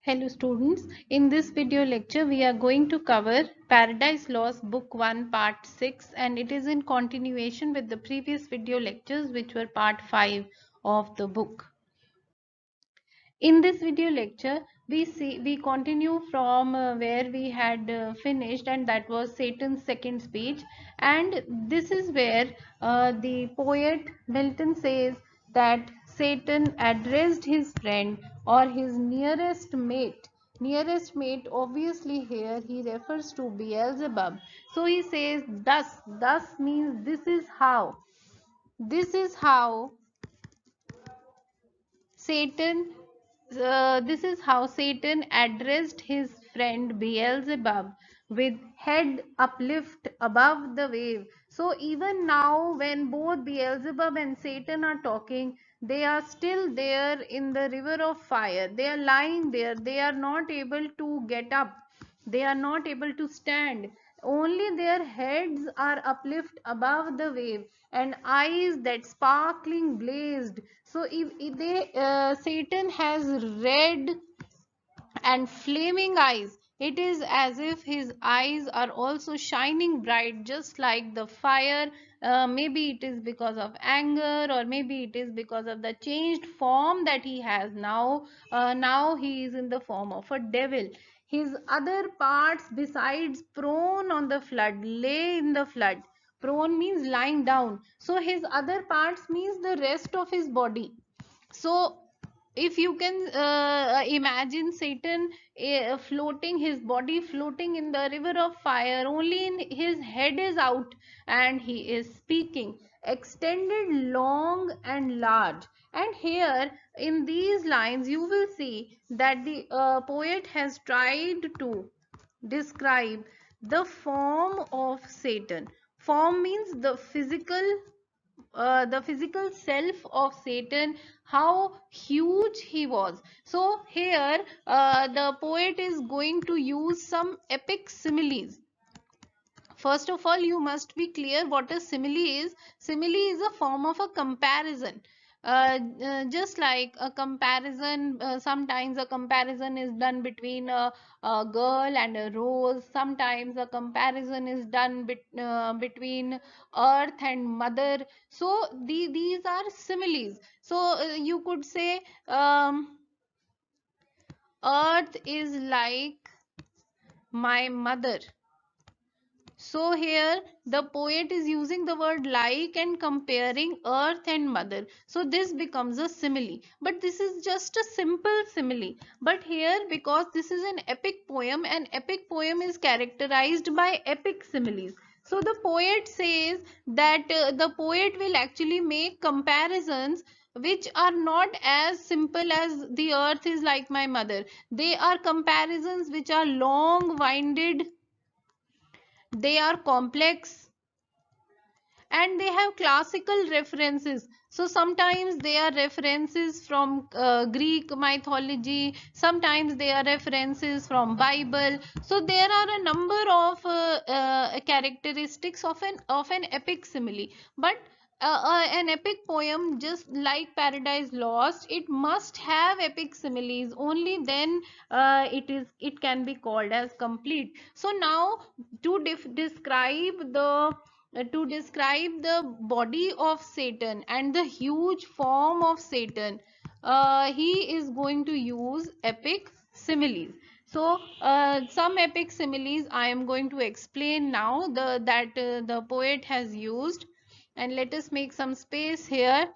Hello students, in this video lecture we are going to cover Paradise Lost Book 1 Part 6 and it is in continuation with the previous video lectures which were Part 5 of the book. In this video lecture we continue from where we had finished, and that was Satan's second speech, and this is where the poet Milton says that Satan addressed his friend or his nearest mate. Obviously here he refers to Beelzebub. So he says thus means this is how Satan, this is how Satan addressed his friend Beelzebub with head uplift above the wave. So even now, when both Beelzebub and Satan are talking, they are still there in the river of fire. They are lying there. They are not able to get up. They are not able to stand. Only their heads are uplift above the wave, and eyes that sparkling blazed. So if they Satan has red and flaming eyes. It is as if his eyes are also shining bright, just like the fire. Maybe it is because of anger, or maybe it is because of the changed form that he has now. Now he is in the form of a devil. His other parts, besides prone on the flood, lay in the flood. Prone means lying down. So his other parts means the rest of his body. So if you can imagine Satan floating, his body floating in the river of fire, only in his head is out and he is speaking, extended long and large. And here in these lines you will see that the poet has tried to describe the form of Satan. Form means the physical self of Satan, how huge he was. So here the poet is going to use some epic similes. First of all, you must be clear what a simile is. Simile is a form of a comparison. Just like a comparison, sometimes a comparison is done between a girl and a rose. Sometimes a comparison is done between earth and mother. So these are similes. So you could say earth is like my mother. So here the poet is using the word like and comparing earth and mother. So this becomes a simile. But this is just a simple simile. But here, because this is an epic poem, an epic poem is characterized by epic similes. So the poet says that the poet will actually make comparisons which are not as simple as the earth is like my mother. They are comparisons which are long winded, they are complex, and they have classical references. So sometimes they are references from Greek mythology, sometimes they are references from Bible. So there are a number of characteristics of an epic simile. But an epic poem, just like Paradise Lost, it must have epic similes. Only then it can be called as complete. So now to describe the body of Satan and the huge form of Satan, he is going to use epic similes. So some epic similes I am going to explain now, that the poet has used. And let us make some space here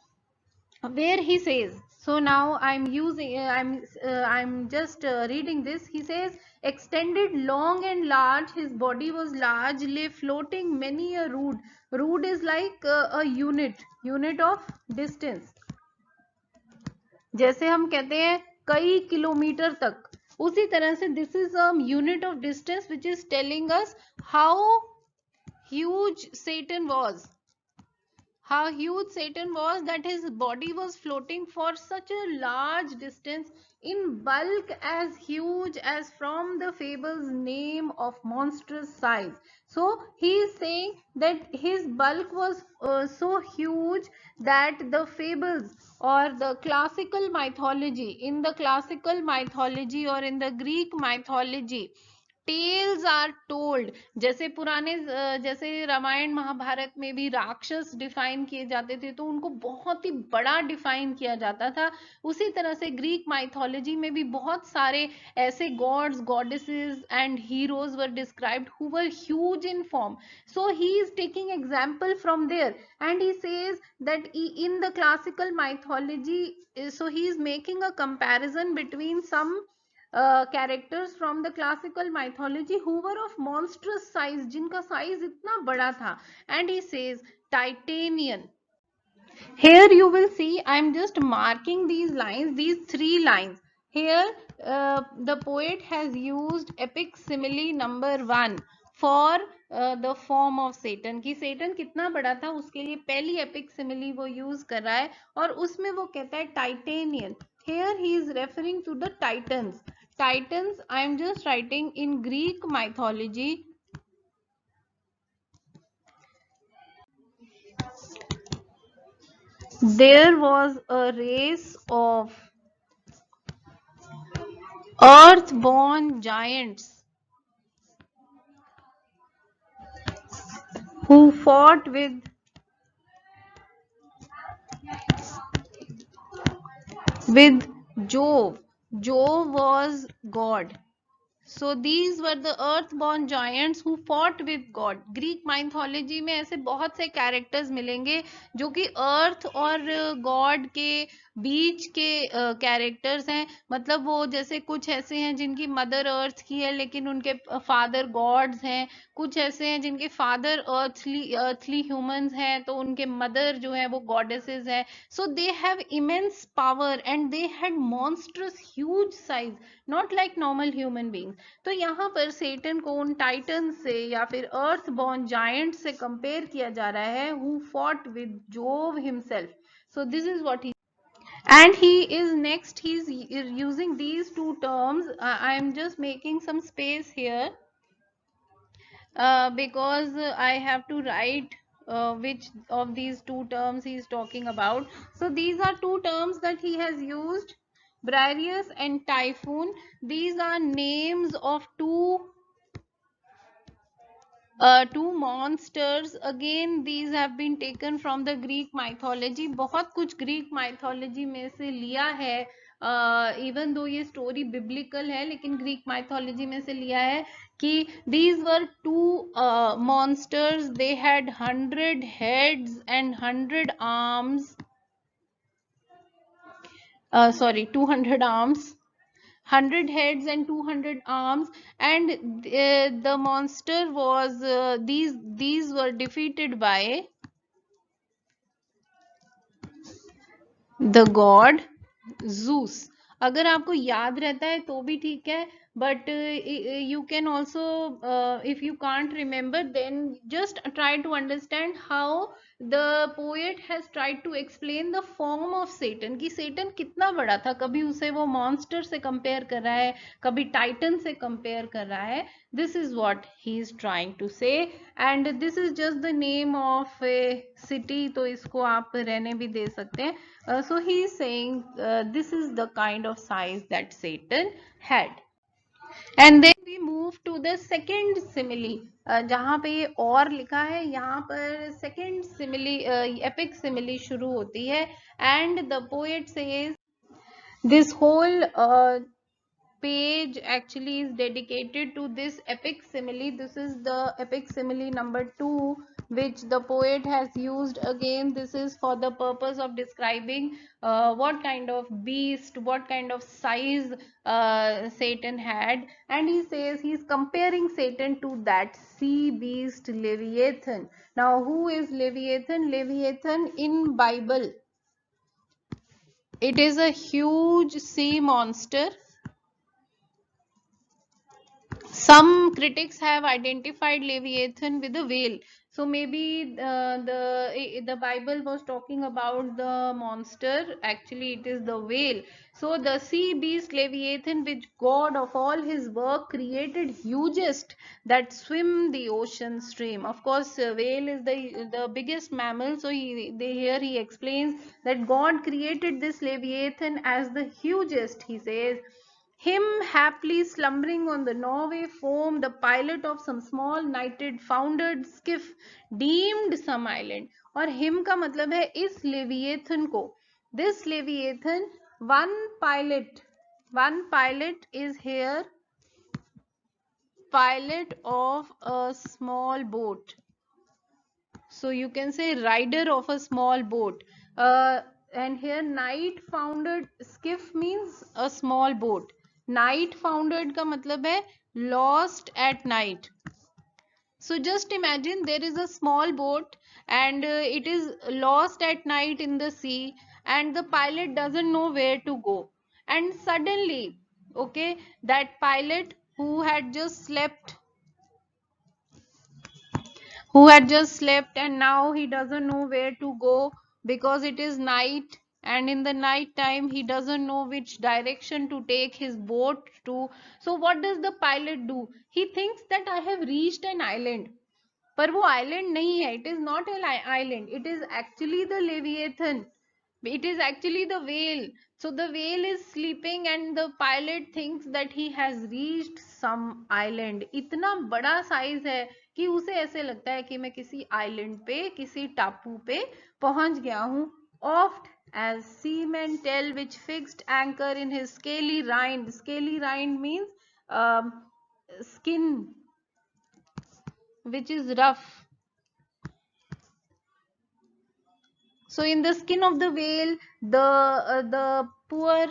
where he says, so now I'm just reading this. He says, extended long and large, his body was large, lay floating many a rood is like a unit of distance. जैसे हम कहते हैं कई kilometre तक, उसी तरह से this is a unit of distance which is telling us how huge Satan was, how huge Satan was, that his body was floating for such a large distance, in bulk as huge as from the fable's name of monstrous size. So he is saying that his bulk was so huge that the fables or the classical mythology, in the classical mythology or in the Greek mythology, tales are told, जैसे पुराने जैसे रामायण महाभारत में भी राक्षस define किए जाते थे तो उनको बहुत ही बड़ा डिफाइन किया जाता था, उसी तरह से ग्रीक माइथोलॉजी में भी बहुत सारे ऐसे gods, goddesses and heroes were described who were huge in form. So he is taking example from there and he says that in the classical mythology, so he is making a comparison between some characters from the classical mythology who were of monstrous size, जिनका size इतना बड़ा था. And he says Titanian. Here you will see I am just marking these lines, these three lines. Here the poet has used epic simile number 1 for the form of Satan, कि Satan कितना बड़ा था उसके लिए पहली epic simile वो use कर रहा है और उसमें वो कहता है Titanian. Here he is referring to the Titans. Titans I am just writing in Greek mythology. There was a race of earthborn giants who fought with Jove. Jove was God. So these were the earthborn giants who fought with God. Greek mythology में ऐसे बहुत से characters मिलेंगे जो कि अर्थ और God के बीच के कैरेक्टर्स हैं. मतलब वो जैसे कुछ ऐसे हैं जिनकी मदर अर्थ की है लेकिन उनके फादर गॉड्स हैं, कुछ ऐसे हैं जिनके फादर अर्थली ह्यूमंस हैं तो उनके मदर जो है वो गॉडेसेस हैं. So they have immense power and they had monstrous huge size, not like normal human beings. तो यहाँ पर सेटन को उन टाइटन से या फिर अर्थ बॉर्न जायंट से कंपेयर किया जा रहा है, who fought with Jove himself. So this is what he, and he is next, he is using these two terms. I am just making some space here because I have to write which of these two terms he is talking about. So these are two terms that he has used, Briareus and Typhoon. These are names of two monsters. Again these have been taken from the Greek mythology. बहुत कुछ Greek mythology में से लिया है, even though ये story biblical है लेकिन Greek mythology में से लिया है कि these were two monsters. They had 100 heads and 100 arms. 200 arms, 100 heads and 200 arms, and the monster was these were defeated by the god Zeus. अगर आपको याद रहता है तो भी ठीक है, but you can also if you can't remember then just try to understand how the poet has tried to explain the form of Satan, कि Satan कितना बड़ा था. कभी उसे वो monster से compare कर रहा है, कभी Titan से compare कर रहा है. This is what he is trying to say, and this is just the name of a city, तो इसको आप रहने भी दे सकते हैं. So he is saying this is the kind of size that Satan had. And then we move to the second simile. जहाँ पे ये और लिखा है यहाँ पर second simile, epic simile शुरू होती है, and the poet says this whole page actually is dedicated to this epic simile. This is the epic simile number 2 which the poet has used. Again this is for the purpose of describing what kind of beast, what kind of size Satan had, and he says he is comparing Satan to that sea beast Leviathan. Now who is Leviathan? Leviathan in Bible, it is a huge sea monster. Some critics have identified Leviathan with a whale. So maybe the Bible was talking about the monster. Actually, it is the whale. So the sea beast Leviathan, which God of all his work created hugest that swim the ocean stream. Of course, whale is the biggest mammal. So here he explains that God created this Leviathan as the hugest. He says, him haply slumbering on the Norway foam, the pilot of some small knighted foundered skiff deemed some island. और him का मतलब है इस leviathan को. This leviathan, one pilot, is here, pilot of a small boat. So you can say rider of a small boat. And here night foundered skiff means a small boat. Night foundered का मतलब है lost at night. So just imagine there is a small boat and it is lost at night in the sea, and the pilot doesn't know where to go. And suddenly, okay, that pilot who had just slept and now he doesn't know where to go because it is night, and in the night time he doesn't know which direction to take his boat to. So what does the pilot do? He thinks that I have reached an island, पर वो island नहीं है. It is not an island, it is actually the leviathan, it is actually the whale. So the whale is sleeping and the pilot thinks that he has reached some island. इतना बड़ा size है कि उसे ऐसे लगता है कि मैं किसी आइलैंड पे, किसी टापू पे पहुंच गया हूं. Oft as seamen tell, which fixed anchor in his scaly rind. Scaly rind means skin which is rough. So in the skin of the whale, the poor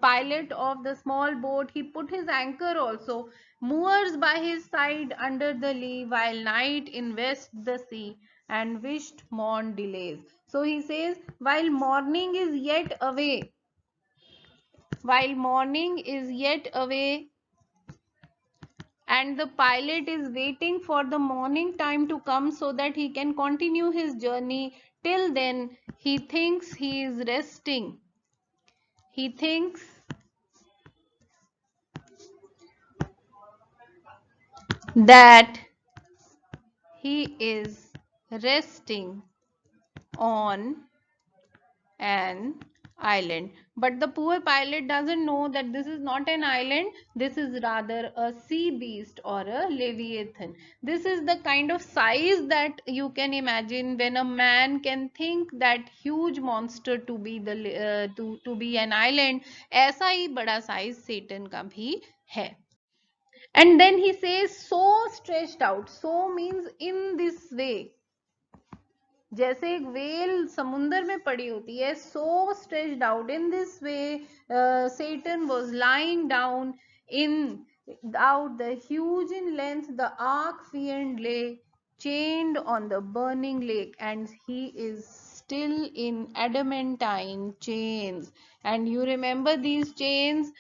pilot of the small boat, he put his anchor also, moors by his side under the lee, while night invests the sea and wished morn delays. So he says, while morning is yet away, and the pilot is waiting for the morning time to come so that he can continue his journey. Till then, he thinks he is resting. He thinks that he is resting on an island. But the poor pilot doesn't know that this is not an island, this is rather a sea beast or a leviathan. This is the kind of size that you can imagine when a man can think that huge monster to be to be an island. ऐसा ही बड़ा size Satan का भी है. And then he says, so stretched out. So means in this way. जैसे एक well समुंदर में पड़ी होती है, so stretched out in this way, Satan was lying down in out the huge in length, the ark fiend lay chained on the burning lake, and he is still in adamantine chains. And you remember these chains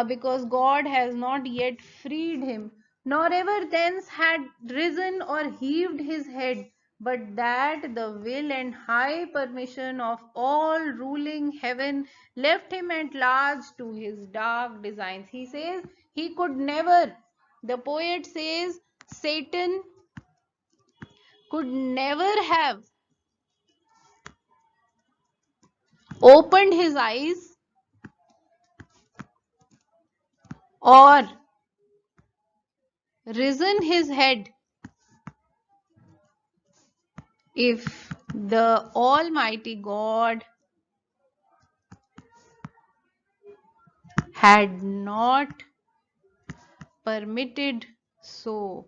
because God has not yet freed him, nor ever thence had risen or heaved his head, but that the will and high permission of all ruling heaven left him at large to his dark designs. He says he could never, the poet says, Satan could never have opened his eyes or risen his head if the Almighty God had not permitted so.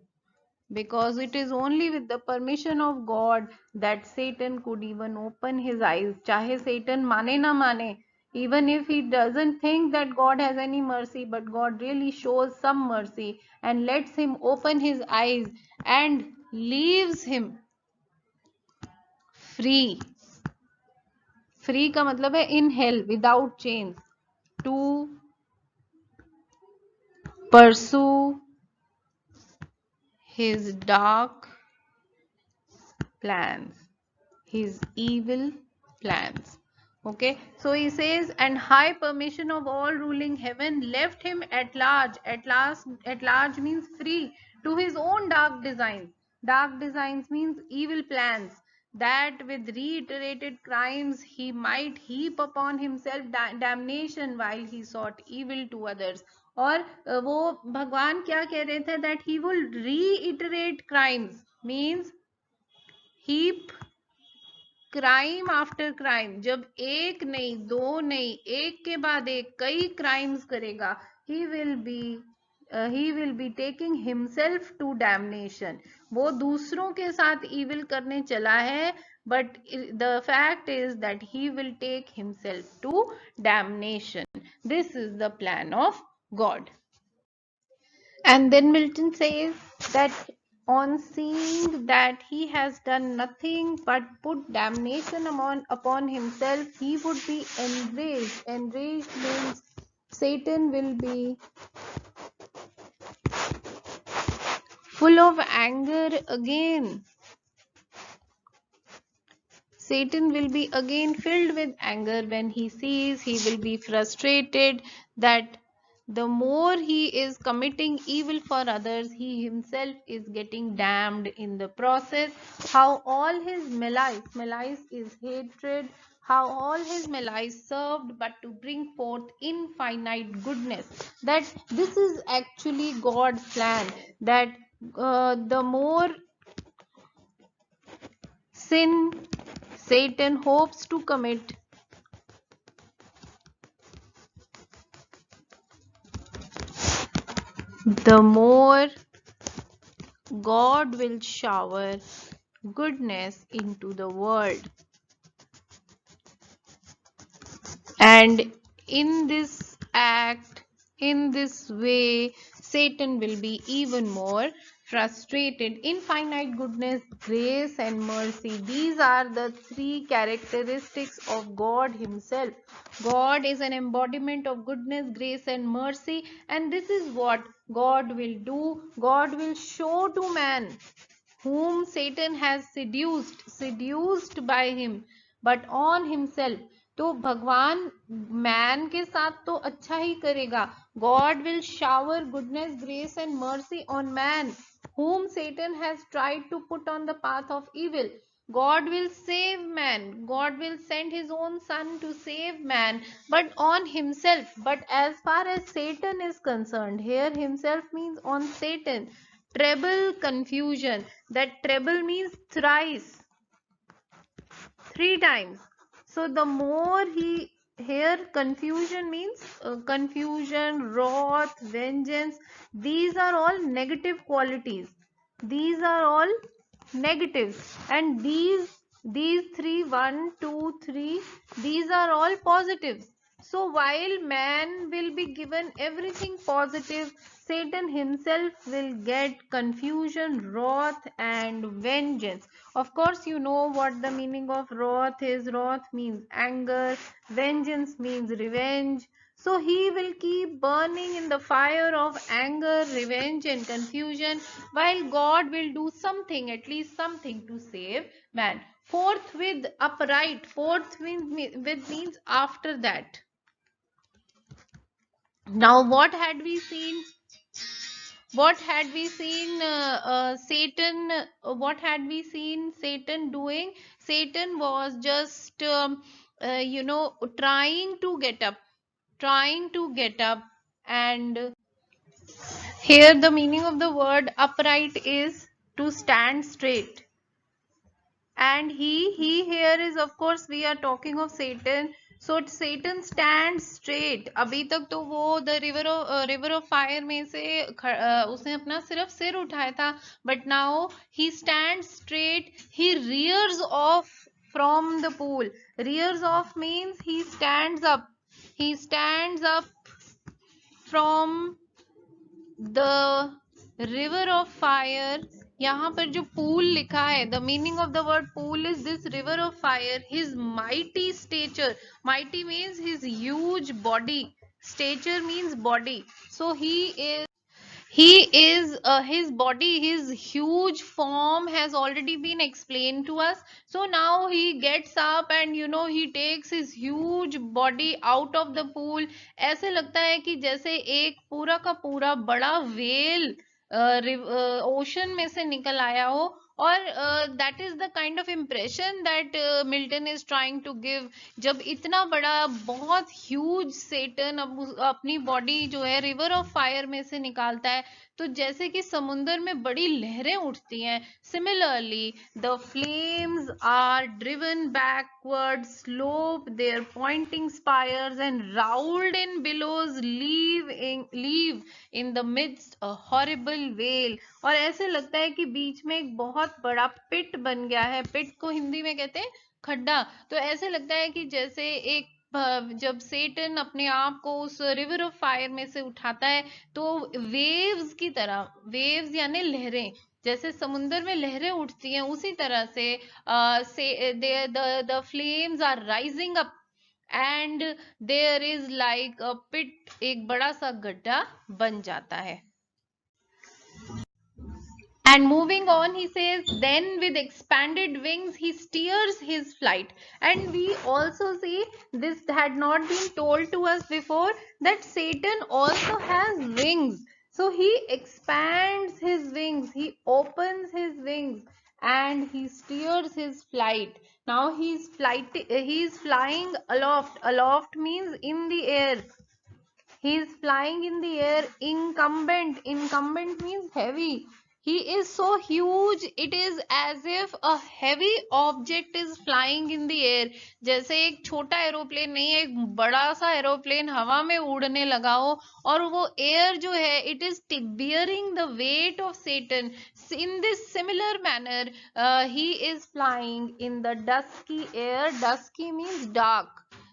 Because it is only with the permission of God that Satan could even open his eyes. Chahe Satan mane na mane, even if he doesn't think that God has any mercy, but God really shows some mercy and lets him open his eyes and leaves him free. Free का मतलब है in hell without chains to pursue his dark plans. His evil plans. Okay, so he says, and high permission of all ruling heaven left him at large. At large means free to his own dark designs. Dark designs means evil plans, that with reiterated crimes he might heap upon himself damnation while he sought evil to others. और वो भगवान क्या कह रहे थे, that he will reiterate crimes means heap crime after crime, जब एक नहीं दो नहीं एक के बाद एक कई क्राइम्स करेगा, he will be taking himself to damnation. वो दूसरों के साथ evil करने चला है, but the fact is that he will take himself to damnation. This is the plan of God. And then Milton says that on seeing that he has done nothing but put damnation upon himself, he would be enraged. Enraged means Satan will be full of anger again. Satan will be again filled with anger when he sees, he will be frustrated that the more he is committing evil for others, he himself is getting damned in the process. How all his malice is hatred, how all his malice served but to bring forth infinite goodness. That this is actually God's plan, that the more sin Satan hopes to commit, the more God will shower goodness into the world. And in this act, in this way, Satan will be even more frustrated. Infinite goodness, grace, and mercy. These are the three characteristics of God Himself. God is an embodiment of goodness, grace, and mercy. And this is what God will do. God will show to man whom Satan has seduced by him, but on himself. तो भगवान man के साथ तो अच्छा ही करेगा. God will shower goodness, grace and mercy on man whom Satan has tried to put on the path of evil. God will save man. God will send his own son to save man, but on himself. But as far as Satan is concerned, here himself means on Satan. Treble confusion. That treble means thrice, three times. So the more he, here confusion means confusion, wrath, vengeance. These are all negative qualities. These are all negatives, and these three, 1, 2, 3, these are all positives. So while man will be given everything positive, Satan himself will get confusion, wrath, and vengeance. Of course, you know what the meaning of wrath is. Wrath means anger, vengeance means revenge. So he will keep burning in the fire of anger, revenge, and confusion, while God will do something, at least something, to save man. Forthwith, upright. Forthwith means after that. Now, what had we seen? What had we seen Satan? What had we seen Satan doing? Satan was just, trying to get up, and here the meaning of the word upright is to stand straight. And he here is, of course, we are talking of Satan. So Satan stands straight. अभी तक तो वो the river of fire में से उसने अपना सिर्फ सिर उठाया था, but now he stands straight. He rears off from the pool. Rears off means he stands up. He stands up from the river of fire. यहाँ पर जो pool लिखा है, the meaning of the word pool is this river of fire. His mighty stature. Mighty means his huge body. Stature means body. So he He is his body, his huge form has already been explained to us. So now he gets up and he takes his huge body out of the pool. ऐसे लगता है कि जैसे एक पूरा का पूरा बड़ा whale ओशन में से निकल आया हो. और that is the kind of impression that Milton is trying to give. जब इतना बड़ा बहुत ह्यूज सेटन अपनी बॉडी जो है रिवर ऑफ फायर में से निकालता है, तो जैसे कि समुंदर में बड़ी लहरें उठती हैं, similarly the flames are driven backward slope their pointing spires and rolled in billows leave in the midst a horrible vale. और ऐसे लगता है कि बीच में एक बहुत बड़ा पिट बन गया है. पिट को हिंदी में कहते हैं खड्डा. तो ऐसे लगता है कि जैसे एक जब सेटन अपने आप को उस रिवर ऑफ फायर में से उठाता है, तो वेव्स की तरह, वेव्स यानी लहरें, जैसे समुंदर में लहरें उठती हैं उसी तरह से the flames are rising up and there is like a pit, एक बड़ा सा गड्ढा बन जाता है. And moving on, he says, then with expanded wings, he steers his flight. And we also see, this had not been told to us before, that Satan also has wings. So he expands his wings, he opens his wings, and he steers his flight. Now he is flying aloft. Aloft means in the air. He is flying in the air. Incumbent means heavy. He is so huge, it is as if a heavy object is flying in the air. जैसे एक छोटा aeroplane नहीं, एक बड़ा सा aeroplane हवा में उड़ने लगा हो, और वो एयर जो है, it is bearing the weight of Satan. In this similar manner, he is flying in the dusky air. Dusky means dark.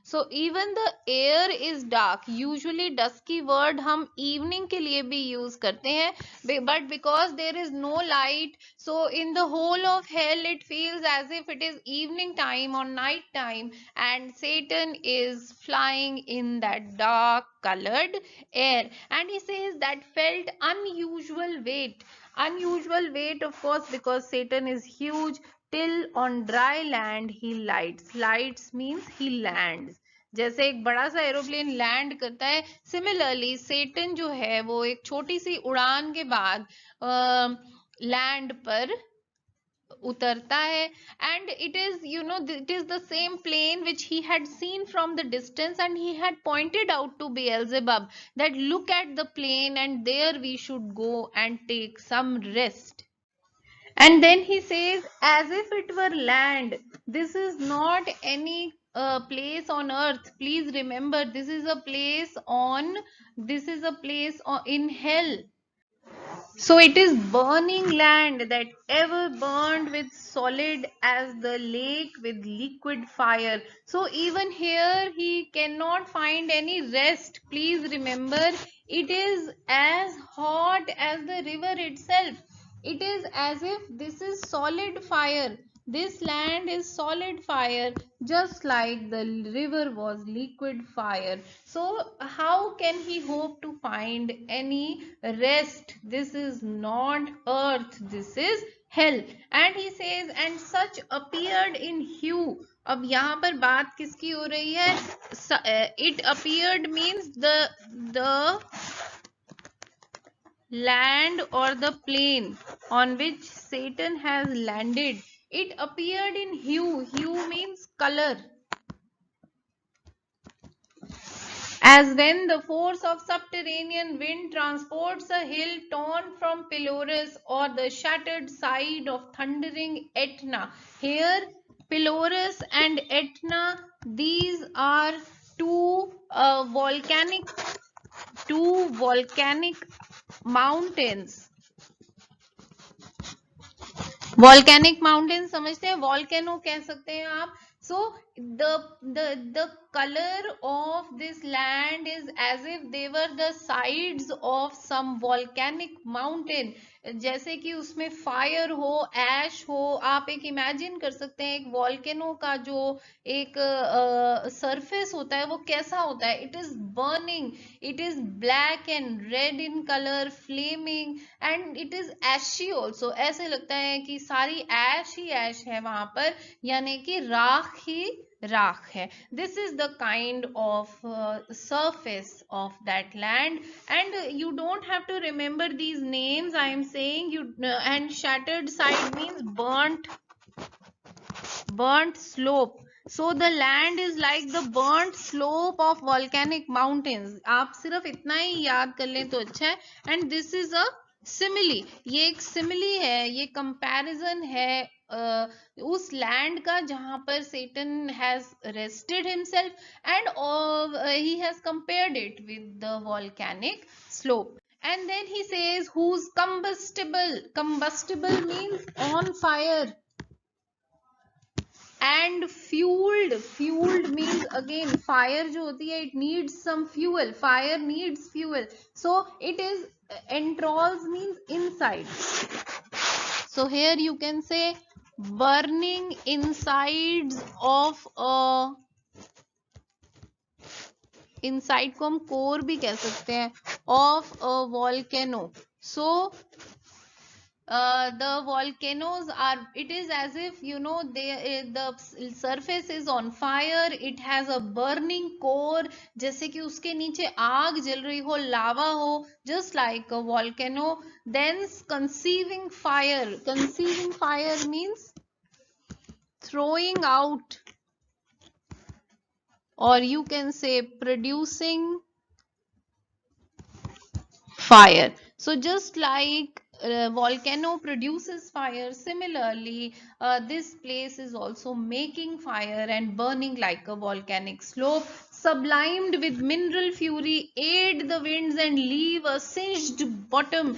So even the air is dark. Usually dusky word हम evening के लिए भी use करते हैं, but because there is no light, so in the whole of hell it feels as if it is evening time or night time, and Satan is flying in that dark colored air. And he says that felt unusual weight. Unusual weight, of course, because Satan is huge. Till on dry land he lights. Lights means he lands. जैसे एक बड़ा सा aeroplane land करता है, similarly सेटन जो है वो एक छोटी सी उड़ान के बाद लैंड पर उतरता है. And it is the same plain which he had seen from the distance, and he had pointed out to Beelzebub that look at the plane and there we should go and take some rest. And then he says, as if it were land. This is not any place on earth. Please remember, this is a place in hell. So it is burning land that ever burned with solid as the lake with liquid fire. So even here he cannot find any rest. Please remember, it is as hot as the river itself. It is as if this is solid fire. This land is solid fire, just like the river was liquid fire. So how can he hope to find any rest? This is not earth, this is hell. And he says, and such appeared in hue. अब यहाँ पर बात किसकी हो रही है? It appeared means the land or the plane on which Satan has landed. It appeared in hue. Hue means color. As when the force of subterranean wind transports a hill torn from Pelorus or the shattered side of thundering Etna. Here, Pelorus and Etna, these are two volcanic mountains. Volcanic mountain समझते हैं, volcano कह सकते हैं आप. सो the color of this land is as if they were the sides of some volcanic mountain. जैसे कि उसमें fire हो, ऐश हो. आप एक इमेजिन कर सकते हैं एक वॉल्केनो का जो एक सरफेस होता है वो कैसा होता है. It is burning, it is black and red in colour, flaming, and it is ashy also. ऐसे लगता है कि सारी ऐश ही ऐश है वहां पर, यानी कि राख ही राख है. This is the kind of surface of that land. And you don't have to remember these names I am saying you. And shattered side means burnt slope. So the land is like the burnt slope of volcanic mountains. आप सिर्फ इतना ही याद कर लें तो अच्छा है. And this is a simile. ये एक simile है, ये comparison है उस लैंड का जहां पर Satan has rested himself, and he has compared it with the volcanic slope. And then he says whose combustible means on fire, and fueled means again fire जो होती है it needs some fuel, fire needs fuel, so it is entrails means inside. So here you can say burning insides of a, inside को हम core भी कह सकते हैं, of a volcano. So the volcanoes are, it is as if the surface is on fire, it has a burning core, जैसे कि उसके नीचे आग जल रही हो, लावा हो, just like a volcano. Then conceiving fire means throwing out, or you can say producing fire. So just like volcano produces fire, similarly this place is also making fire and burning like a volcanic slope. Sublimed with mineral fury, aid the winds and leave a singed bottom.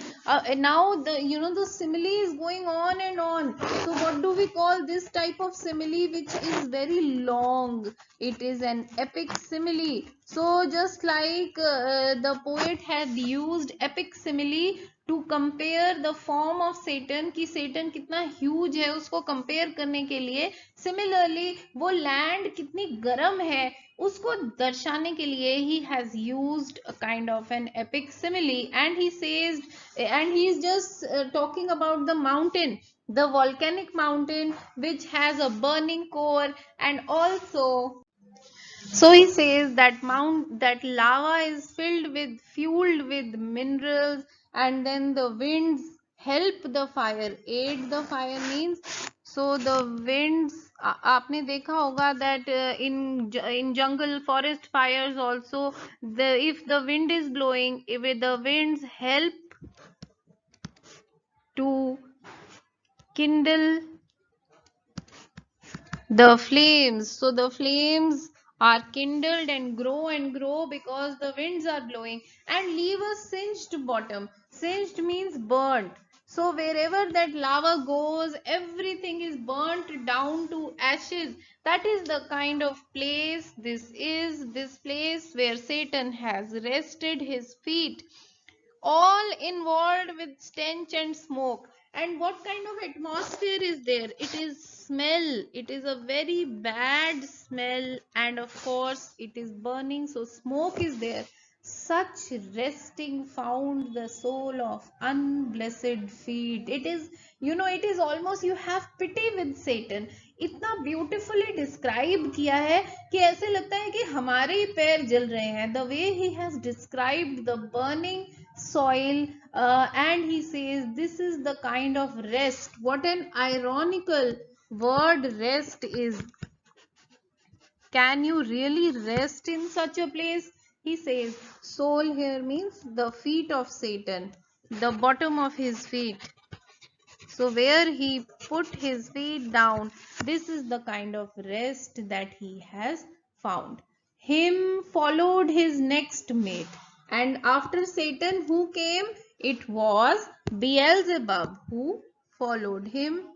Now the simile is going on and on. So what do we call this type of simile which is very long? It is an epic simile. So just like the poet had used epic simile to compare the form of Satan, कि Satan कितना huge है उसको compare करने के लिए, similarly वो land कितनी गर्म है उसको दर्शाने के लिए he has used a kind of an epic simile. And he says, and he is just talking about the mountain, the volcanic mountain which has a burning core, and also so he says that that lava is fueled with minerals, and then the winds help the fire, aid the fire means, so the winds, आपने देखा होगा that in jungle forest fires also, if the wind is blowing, if the winds help to kindle the flames. So the flames are kindled and grow because the winds are blowing, and leave a singed bottom. Singed means burnt. So wherever that lava goes, everything is burnt down to ashes. That is the kind of place this is, this place where Satan has rested his feet, all involved with stench and smoke. And what kind of atmosphere is there? It is smell, it is a very bad smell, and of course it is burning, so smoke is there. Such resting found the soul of unblessed feet. It is, it is almost you have pity with Satan. इतना beautifully describe किया है कि ऐसे लगता है कि हमारे ही पैर जल रहे हैं. The way he has described the burning soil, and he says this is the kind of rest. What an ironical word rest is. Can you really rest in such a place? He says soul here means the feet of Satan, the bottom of his feet. So where he put his feet down, this is the kind of rest that he has found. Him followed his next mate. And after Satan, who came? It was Beelzebub who followed him.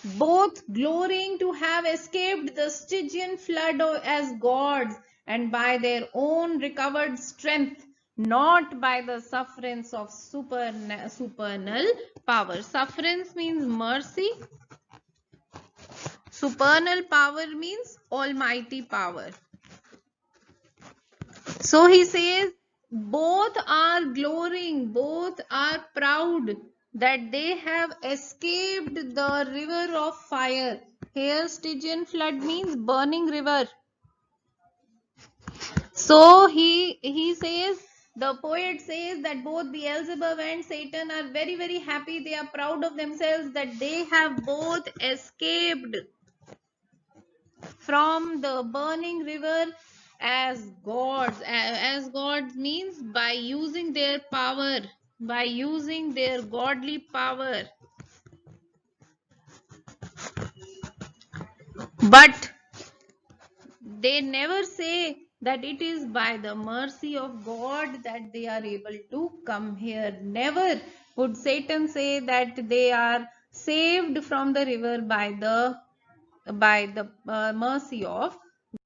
both glorying to have escaped the Stygian flood as gods, and by their own recovered strength, not by the sufferance of supernal power. Sufferance means mercy. Supernal power means almighty power. So he says, both are glorying, both are proud that they have escaped the river of fire. Here, Stygian flood means burning river. So he says, the poet says that both Beelzebub and Satan are very, very happy. They are proud of themselves that they have both escaped from the burning river as gods. As gods means by using their power, by using their godly power. But they never say that it is by the mercy of God that they are able to come here. Never would Satan say that they are saved from the river by the mercy of